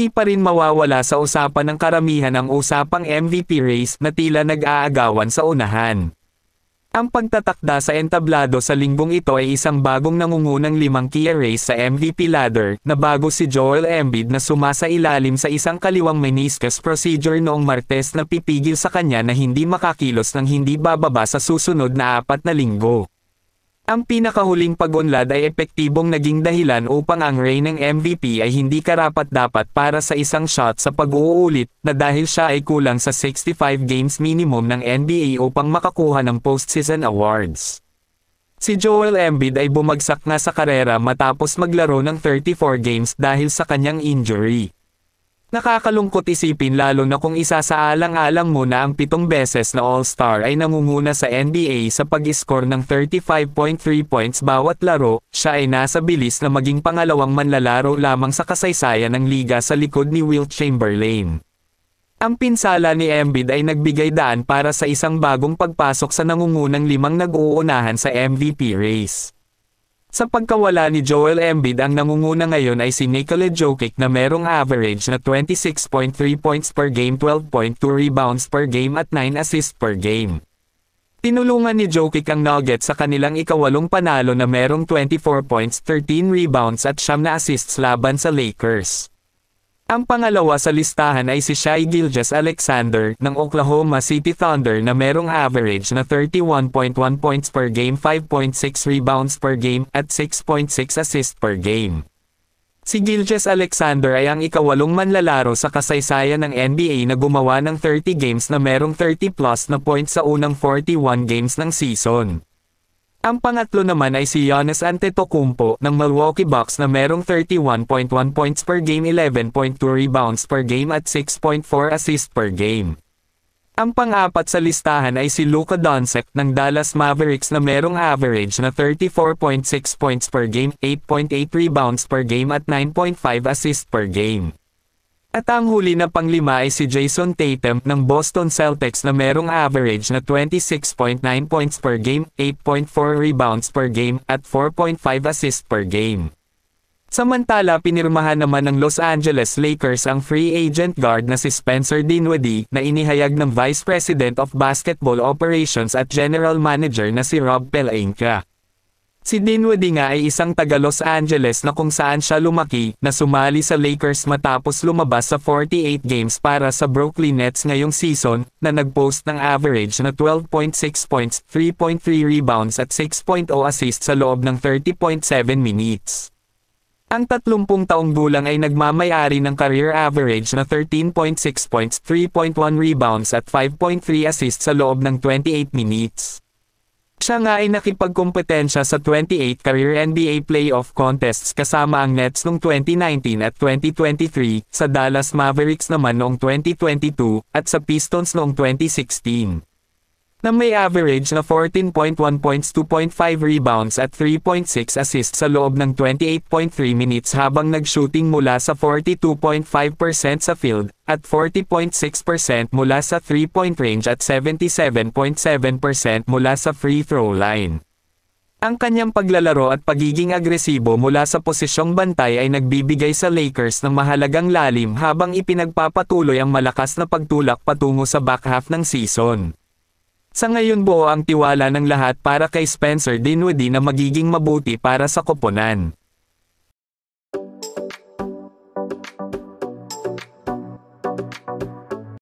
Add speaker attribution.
Speaker 1: hindi pa rin mawawala sa usapan ng karamihan ang usapang MVP race na tila nag-aagawan sa unahan. Ang pagtatakda sa entablado sa linggong ito ay isang bagong nangungunang 5 key race sa MVP ladder, na bago si Joel Embiid na sumasailalim sa isang kaliwang meniscus procedure noong Martes na pipigil sa kanya na hindi makakilos ng hindi bababa sa susunod na 4 na linggo. Ang pinakahuling pag-unlad ay epektibong naging dahilan upang ang reign ng MVP ay hindi karapat-dapat para sa isang shot sa pag-uulit, na dahil siya ay kulang sa 65 games minimum ng NBA upang makakuha ng postseason awards. Si Joel Embiid ay bumagsak nga sa karera matapos maglaro ng 34 games dahil sa kanyang injury. Nakakalungkot isipin lalo na kung isasaalang-alang mo na ang 7 beses na All-Star ay nangunguna sa NBA sa pag-score ng 35.3 points bawat laro, siya ay nasa bilis na maging pangalawang manlalaro lamang sa kasaysayan ng liga sa likod ni Wilt Chamberlain. Ang pinsala ni Embiid ay nagbigay daan para sa isang bagong pagpasok sa nangungunang 5 nag-uunahan sa MVP race. Sa pagkawala ni Joel Embiid, ang nangunguna ngayon ay si Nikola Jokic na merong average na 26.3 points per game, 12.2 rebounds per game at 9 assists per game. Tinulungan ni Jokic ang Nuggets sa kanilang ika-8 panalo na merong 24 points, 13 rebounds at 9 na assists laban sa Lakers. Ang pangalawa sa listahan ay si Shai Gilgeous-Alexander ng Oklahoma City Thunder na merong average na 31.1 points per game, 5.6 rebounds per game, at 6.6 assists per game. Si Gilgeous-Alexander ay ang ika-8 manlalaro sa kasaysayan ng NBA na gumawa ng 30 games na merong 30+ na points sa unang 41 games ng season. Ang pangatlo naman ay si Giannis Antetokounmpo ng Milwaukee Bucks na merong 31.1 points per game, 11.2 rebounds per game at 6.4 assists per game. Ang pang-apat sa listahan ay si Luka Doncic ng Dallas Mavericks na merong average na 34.6 points per game, 8.8 rebounds per game at 9.5 assists per game. At ang huli na panglima ay si Jason Tatum ng Boston Celtics na merong average na 26.9 points per game, 8.4 rebounds per game, at 4.5 assists per game. Samantala, pinirmahan naman ng Los Angeles Lakers ang free agent guard na si Spencer Dinwiddie na inihayag ng Vice President of Basketball Operations at General Manager na si Rob Pelinka. Si Dinwiddie nga ay isang taga Los Angeles na kung saan siya lumaki, na sumali sa Lakers matapos lumabas sa 48 games para sa Brooklyn Nets ngayong season, na nagpost ng average na 12.6 points, 3.3 rebounds at 6.0 assists sa loob ng 30.7 minutes. Ang 30 taong gulang ay nagmamayari ng career average na 13.6 points, 3.1 rebounds at 5.3 assists sa loob ng 28 minutes. Siya nga ay nakipagkompetensya sa 28 career NBA playoff contests kasama ang Nets noong 2019 at 2023, sa Dallas Mavericks naman noong 2022, at sa Pistons noong 2016. Na may average na 14.1 points, 2.5 rebounds at 3.6 assists sa loob ng 28.3 minutes habang nag-shooting mula sa 42.5% sa field, at 40.6% mula sa 3-point range at 77.7% mula sa free throw line. Ang kanyang paglalaro at pagiging agresibo mula sa posisyong bantay ay nagbibigay sa Lakers ng mahalagang lalim habang ipinagpapatuloy ang malakas na pagtulak patungo sa back half ng season. Sa ngayon, buo ang tiwala ng lahat para kay Spencer Dinwiddie na magiging mabuti para sa koponan.